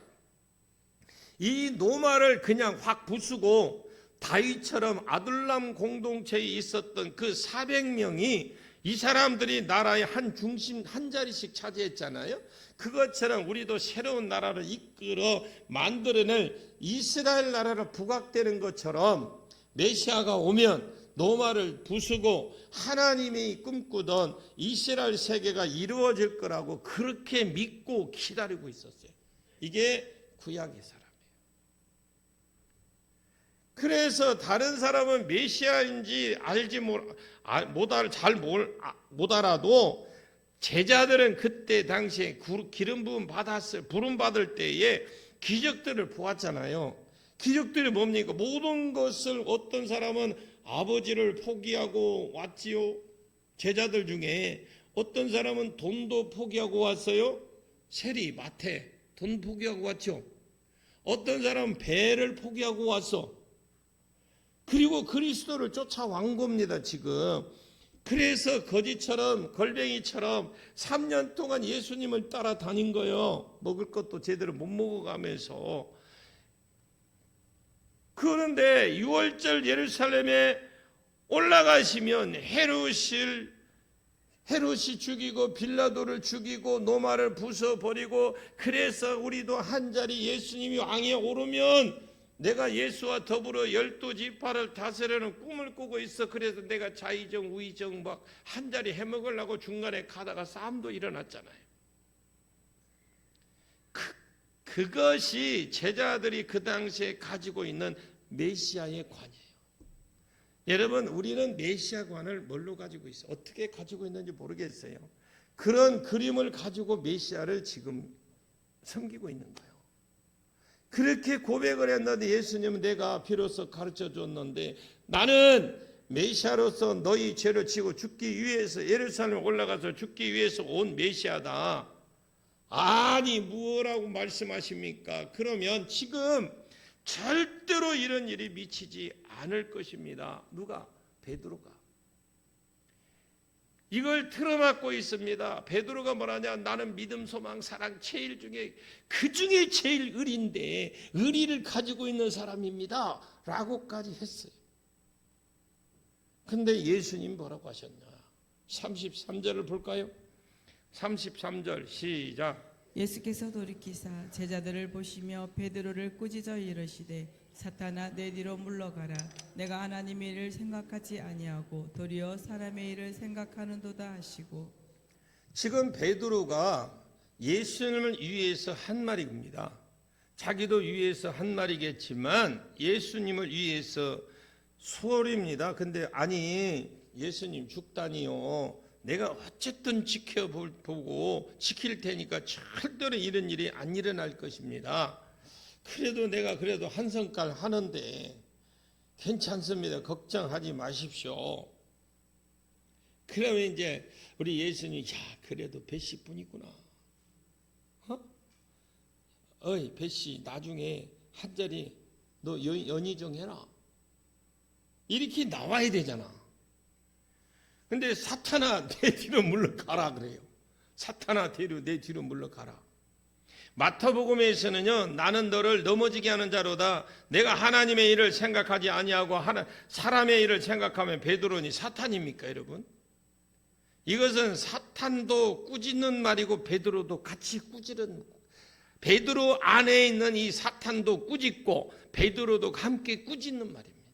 이 노마를 그냥 확 부수고 다윗처럼 아둘람 공동체에 있었던 그 400명이 이 사람들이 나라의 한 중심 한 자리씩 차지했잖아요. 그것처럼 우리도 새로운 나라를 이끌어 만들어낼 이스라엘 나라로 부각되는 것처럼 메시아가 오면 노마를 부수고 하나님이 꿈꾸던 이스라엘 세계가 이루어질 거라고 그렇게 믿고 기다리고 있었어요. 이게 구약의 사람이에요. 그래서 다른 사람은 메시아인지 알지 못 알아도 제자들은 그때 당시에 기름 부음 부름 받을 때에 기적들을 보았잖아요. 기적들이 뭡니까? 모든 것을 어떤 사람은 아버지를 포기하고 왔지요. 제자들 중에 어떤 사람은 돈도 포기하고 왔어요. 세리, 마태, 돈 포기하고 왔죠. 어떤 사람은 배를 포기하고 왔어. 그리고 그리스도를 쫓아온 겁니다, 지금. 그래서 거지처럼 걸뱅이처럼 3년 동안 예수님을 따라다닌 거예요. 먹을 것도 제대로 못 먹어가면서. 그런데 6월절 예루살렘에 올라가시면 헤롯이 죽이고 빌라도를 죽이고 노마를 부숴버리고, 그래서 우리도 한자리 예수님이 왕에 오르면 내가 예수와 더불어 12지파를 다스리는 꿈을 꾸고 있어. 그래서 내가 좌의정 우의정 막 한자리 해먹으려고 중간에 가다가 싸움도 일어났잖아요. 그것이 제자들이 그 당시에 가지고 있는 메시아의 관이에요. 여러분, 우리는 메시아관을 뭘로 가지고 있어요? 어떻게 가지고 있는지 모르겠어요. 그런 그림을 가지고 메시아를 지금 섬기고 있는 거예요. 그렇게 고백을 했는데 예수님은 내가 비로소 가르쳐 줬는데 나는 메시아로서 너희 죄를 지고 죽기 위해서 예루살렘에 올라가서 죽기 위해서 온 메시아다. 아니, 뭐라고 말씀하십니까? 그러면 지금 절대로 이런 일이 미치지 않을 것입니다. 누가? 베드로가. 이걸 틀어막고 있습니다. 베드로가 뭐라냐? 나는 믿음, 소망, 사랑 제일 중에 그 중에 제일 의리인데 의리를 가지고 있는 사람입니다 라고까지 했어요. 근데 예수님 뭐라고 하셨냐? 33절을 볼까요? 33절 시작. 예수께서 돌이키사 제자들을 보시며 베드로를 꾸짖어 이르시되 사탄아 내 뒤로 물러가라. 내가 하나님의 일을 생각하지 아니하고 도리어 사람의 일을 생각하는도다 하시고. 지금 베드로가 예수님을 위해서 한 말입니다. 자기도 위해서 한 말이겠지만 예수님을 위해서 소홀입니다. 근데 아니, 예수님 죽다니요, 내가 어쨌든 지켜보고 지킬 테니까 절대로 이런 일이 안 일어날 것입니다. 그래도 내가 그래도 한 성깔 하는데 괜찮습니다. 걱정하지 마십시오. 그러면 이제 우리 예수님이 그래도 배씨뿐이구나. 어이 배씨, 나중에 한 자리 너 연희정 해라. 이렇게 나와야 되잖아. 근데 사탄아 내 뒤로 물러가라 그래요. 사탄아 내 뒤로 물러가라. 마태복음에서는요, 나는 너를 넘어지게 하는 자로다. 내가 하나님의 일을 생각하지 아니하고 사람의 일을 생각하면 베드로니 사탄입니까, 여러분? 이것은 사탄도 꾸짖는 말이고 베드로도 같이 꾸짖는, 베드로 안에 있는 이 사탄도 꾸짖고 베드로도 함께 꾸짖는 말입니다.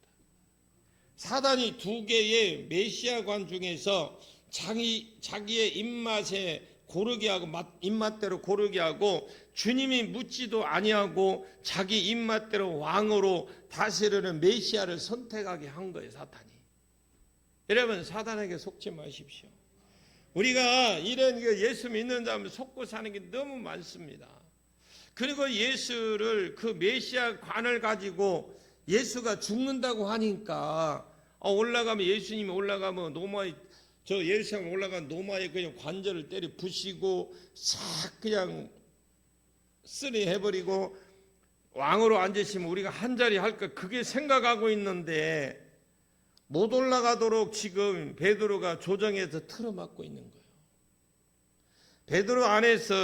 사단이 두 개의 메시아관 중에서 자기의 입맛에 고르게 하고 입맛대로 고르게 하고 주님이 묻지도 아니하고 자기 입맛대로 왕으로 다스리는 메시아를 선택하게 한 거예요, 사탄이. 여러분, 사단에게 속지 마십시오. 우리가 이런 예수 믿는 사람 속고 사는 게 너무 많습니다. 그리고 예수를 그 메시아 관을 가지고 예수가 죽는다고 하니까 올라가면 예수님이 올라가면 노마에 저 예루살렘 올라간 노마에 그냥 관절을 때려 부시고 싹 그냥 쓰리 해버리고 왕으로 앉으시면 우리가 한 자리 할까 그게 생각하고 있는데 못 올라가도록 지금 베드로가 조정해서 틀어막고 있는 거예요. 베드로 안에서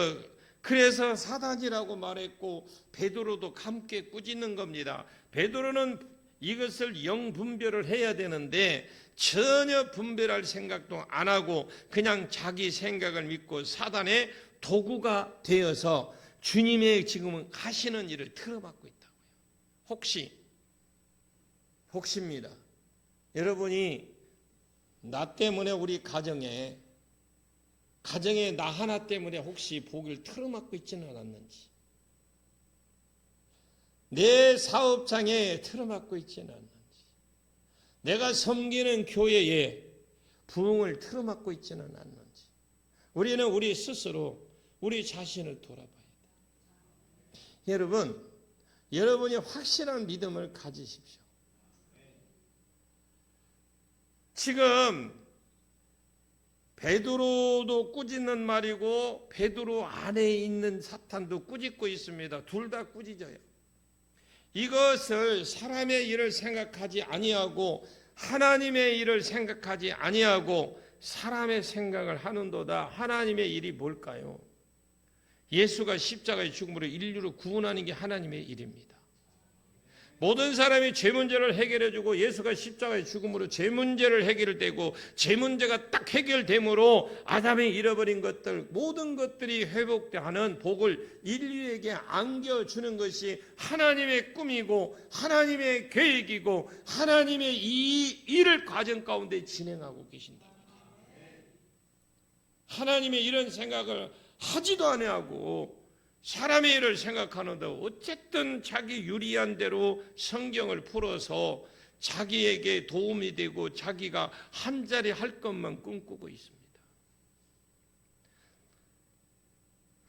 그래서 사단이라고 말했고 베드로도 함께 꾸짖는 겁니다. 베드로는 이것을 영분별을 해야 되는데 전혀 분별할 생각도 안 하고 그냥 자기 생각을 믿고 사단의 도구가 되어서 주님의 지금은 하시는 일을 틀어막고 있다고요. 혹시입니다. 여러분이 나 때문에 우리 가정에 나 하나 때문에 혹시 복을 틀어막고 있지는 않았는지, 내 사업장에 틀어막고 있지는 않는지, 내가 섬기는 교회에 부흥을 틀어막고 있지는 않는지, 우리는 우리 스스로 우리 자신을 돌아봐야 돼요. 여러분이 확실한 믿음을 가지십시오. 지금 베드로도 꾸짖는 말이고 베드로 안에 있는 사탄도 꾸짖고 있습니다. 둘 다 꾸짖어요. 이것을 사람의 일을 생각하지 아니하고 하나님의 일을 생각하지 아니하고 사람의 생각을 하는도다. 하나님의 일이 뭘까요? 예수가 십자가의 죽음으로 인류를 구원하는 게 하나님의 일입니다. 모든 사람이 죄 문제를 해결해주고 예수가 십자가의 죽음으로 죄 문제를 해결되고 죄 문제가 딱 해결됨으로 아담이 잃어버린 것들 모든 것들이 회복되는 복을 인류에게 안겨주는 것이 하나님의 꿈이고 하나님의 계획이고 하나님의 이 일을 과정 가운데 진행하고 계신다. 하나님의 이런 생각을 하지도 아니하고 사람의 일을 생각하는데 어쨌든 자기 유리한 대로 성경을 풀어서 자기에게 도움이 되고 자기가 한 자리 할 것만 꿈꾸고 있습니다.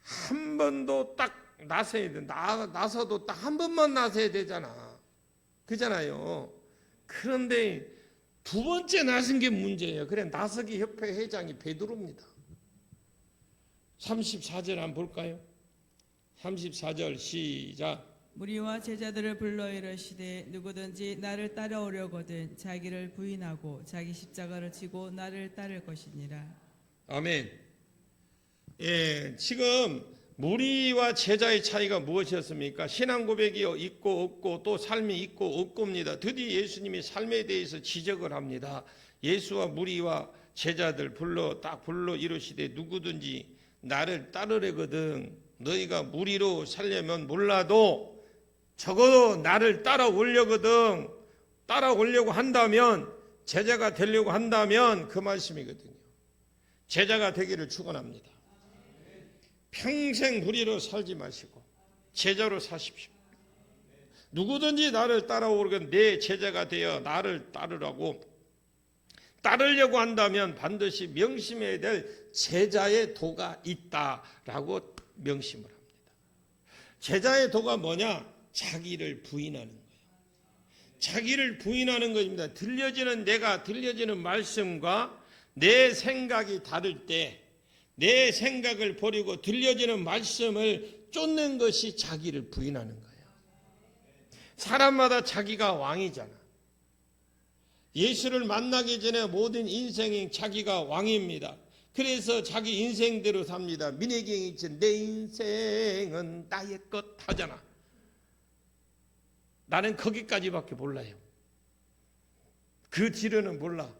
한 번도 딱 나서야 돼. 나서도 딱 한 번만 나서야 되잖아. 그잖아요. 그런데 두 번째 나선 게 문제예요. 그래, 나서기 협회 회장이 베드로입니다. 34절 한번 볼까요? 34절 시작. 무리와 제자들을 불러 이르시되 누구든지 나를 따라오려거든 자기를 부인하고 자기 십자가를 지고 나를 따를 것이니라. 아멘. 예, 지금 무리와 제자의 차이가 무엇이었습니까? 신앙 고백이 있고 없고 또 삶이 있고 없고입니다. 드디어 예수님이 삶에 대해서 지적을 합니다. 예수와 무리와 제자들 불러 이르시되 누구든지 나를 따르려거든 너희가 무리로 살려면 몰라도 적어도 나를 따라오려고 한다면 제자가 되려고 한다면 그 말씀이거든요. 제자가 되기를 축원합니다. 평생 무리로 살지 마시고 제자로 사십시오. 누구든지 나를 따라오려고 내 제자가 되어 나를 따르려고 한다면 반드시 명심해야 될 제자의 도가 있다라고 명심을 합니다. 제자의 도가 뭐냐? 자기를 부인하는 거예요. 자기를 부인하는 것입니다. 들려지는 말씀과 내 생각이 다를 때 내 생각을 버리고 들려지는 말씀을 쫓는 것이 자기를 부인하는 거예요. 사람마다 자기가 왕이잖아. 예수를 만나기 전에 모든 인생이 자기가 왕입니다. 그래서 자기 인생대로 삽니다. 민혜경이 내 인생은 나의 것 하잖아. 나는 거기까지밖에 몰라요. 그 뒤로는 몰라.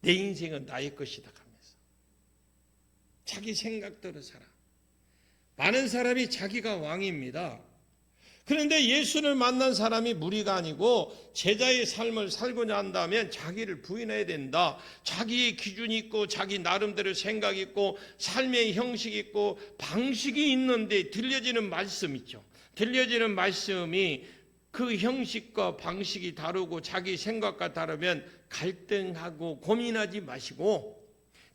내 인생은 나의 것이다 하면서 자기 생각대로 살아. 많은 사람이 자기가 왕입니다. 그런데 예수를 만난 사람이 무리가 아니고 제자의 삶을 살고자 한다면 자기를 부인해야 된다. 자기의 기준이 있고 자기 나름대로 생각이 있고 삶의 형식이 있고 방식이 있는데 들려지는 말씀 있죠. 들려지는 말씀이 그 형식과 방식이 다르고 자기 생각과 다르면 갈등하고 고민하지 마시고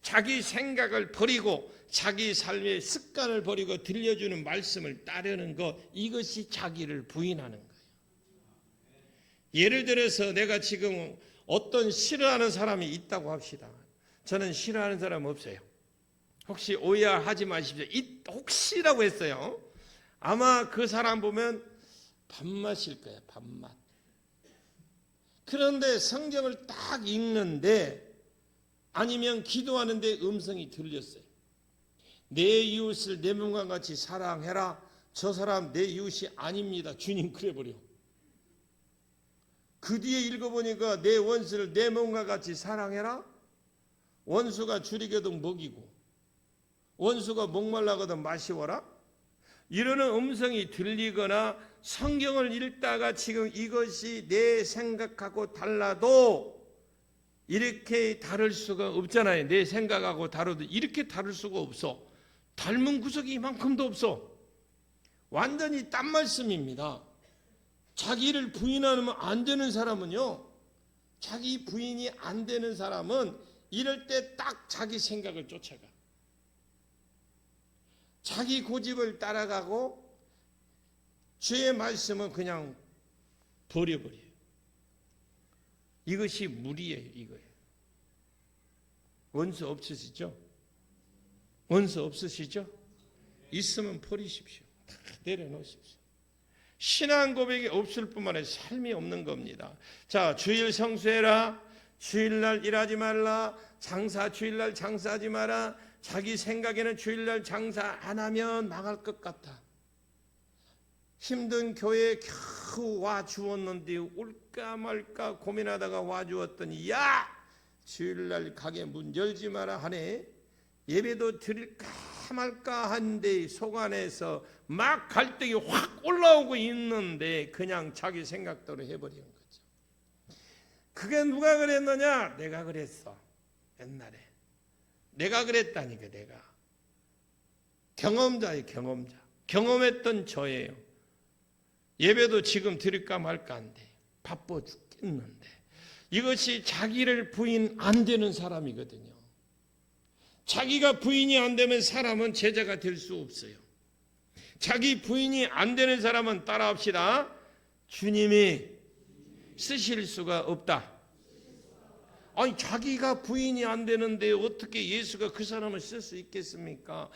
자기 생각을 버리고 자기 삶의 습관을 버리고 들려주는 말씀을 따르는 것, 이것이 자기를 부인하는 거예요. 예를 들어서 내가 지금 어떤 싫어하는 사람이 있다고 합시다. 저는 싫어하는 사람 없어요. 혹시 오해하지 마십시오. 혹시라고 했어요. 아마 그 사람 보면 밥맛일 거예요. 밥맛. 그런데 성경을 딱 읽는데 아니면 기도하는데 음성이 들렸어요. 내 이웃을 내 몸과 같이 사랑해라. 저 사람 내 이웃이 아닙니다. 주님 그래버려. 그 뒤에 읽어보니까 내 원수를 내 몸과 같이 사랑해라. 원수가 줄이거든 먹이고 원수가 목말라거든 마시워라. 이러는 음성이 들리거나 성경을 읽다가 지금 이것이 내 생각하고 달라도 이렇게 다를 수가 없잖아요. 내 생각하고 다르도 이렇게 다를 수가 없어. 닮은 구석이 이만큼도 없어. 완전히 딴 말씀입니다. 자기를 부인하면 안 되는 사람은요, 자기 부인이 안 되는 사람은 이럴 때 딱 자기 생각을 쫓아가. 자기 고집을 따라가고 주의 말씀은 그냥 버려버려요. 이것이 무리예요. 이거예요. 원수 없으시죠? 원수 없으시죠? 있으면 버리십시오. 다 내려놓으십시오. 신앙 고백이 없을 뿐만 아니라 삶이 없는 겁니다. 자, 주일 성수해라. 주일날 일하지 말라. 장사 주일날 장사하지 마라. 자기 생각에는 주일날 장사 안 하면 망할 것 같아. 힘든 교회에 겨우 와 주었는데 올까 말까 고민하다가 와 주었더니 야! 주일날 가게 문 열지 마라 하네. 예배도 드릴까 말까 한데 속 안에서 막 갈등이 확 올라오고 있는데 그냥 자기 생각대로 해버리는 거죠. 그게 누가 그랬느냐? 내가 그랬어. 옛날에. 내가 그랬다니까. 내가. 경험자예요. 경험자. 경험했던 저예요. 예배도 지금 드릴까 말까 한데 바빠 죽겠는데 이것이 자기를 부인 안 되는 사람이거든요. 자기가 부인이 안 되면 사람은 제자가 될 수 없어요. 자기 부인이 안 되는 사람은 따라합시다. 주님이 쓰실 수가 없다. 아니 자기가 부인이 안 되는데 어떻게 예수가 그 사람을 쓸 수 있겠습니까?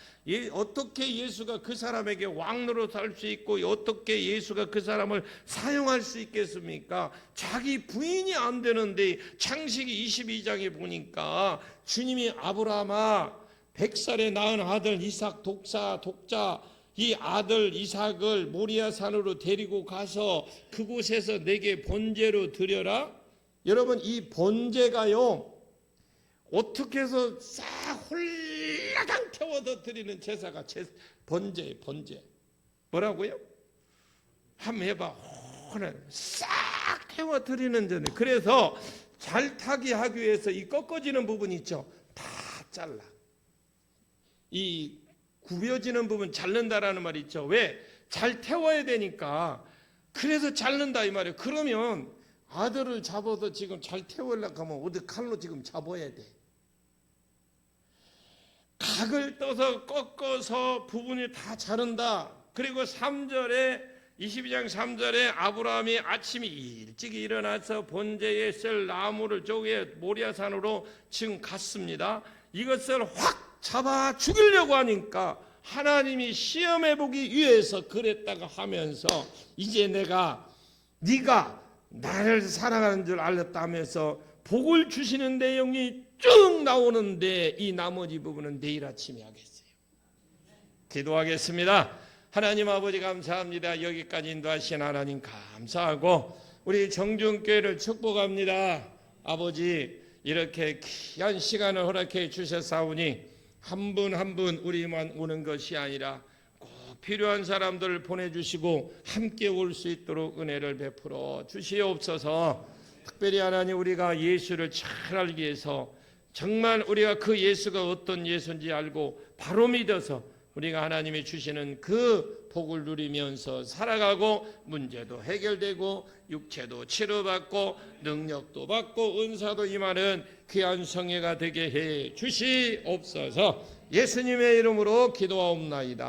어떻게 예수가 그 사람에게 왕로로 살 수 있고 어떻게 예수가 그 사람을 사용할 수 있겠습니까? 자기 부인이 안 되는데 창세기 22장에 보니까 주님이 아브라함아 100살에 낳은 아들 이삭 독자 이 아들 이삭을 모리아산으로 데리고 가서 그곳에서 내게 번제로 드려라. 여러분 이 번제가요 어떻게 해서 싹 홀라당 태워서 드리는 제사가 번제 뭐라고요? 한번 해봐. 싹 태워 드리는 전에 그래서 잘 타게 하기 위해서 이 꺾어지는 부분 있죠 다 잘라. 이 굽여지는 부분 자른다라는 말이 있죠. 왜? 잘 태워야 되니까. 그래서 자른다 이 말이에요. 그러면 아들을 잡아서 지금 잘 태우려고 하면 어디 칼로 지금 잡아야 돼. 각을 떠서 꺾어서 부분을 다 자른다. 그리고 3절에 22장 3절에 아브라함이 아침에 일찍 일어나서 번제에 쓸 나무를 쪼개 모리아산으로 지금 갔습니다. 이것을 확 잡아 죽이려고 하니까 하나님이 시험해보기 위해서 그랬다가 하면서 이제 네가 나를 사랑하는 줄 알았다면서 복을 주시는 내용이 쭉 나오는데 이 나머지 부분은 내일 아침에 하겠어요. 기도하겠습니다. 하나님 아버지 감사합니다. 여기까지 인도하신 하나님 감사하고 우리 정중교회를 축복합니다. 아버지 이렇게 귀한 시간을 허락해 주셨사오니 한 분 한 분 우리만 오는 것이 아니라 꼭 필요한 사람들을 보내주시고 함께 올 수 있도록 은혜를 베풀어 주시옵소서. 특별히 하나님 우리가 예수를 잘 알기 위해서 정말 우리가 그 예수가 어떤 예수인지 알고 바로 믿어서 우리가 하나님이 주시는 그 복을 누리면서 살아가고 문제도 해결되고 육체도 치료받고 능력도 받고 은사도 임하는 귀한 성회가 되게 해 주시옵소서. 예수님의 이름으로 기도하옵나이다.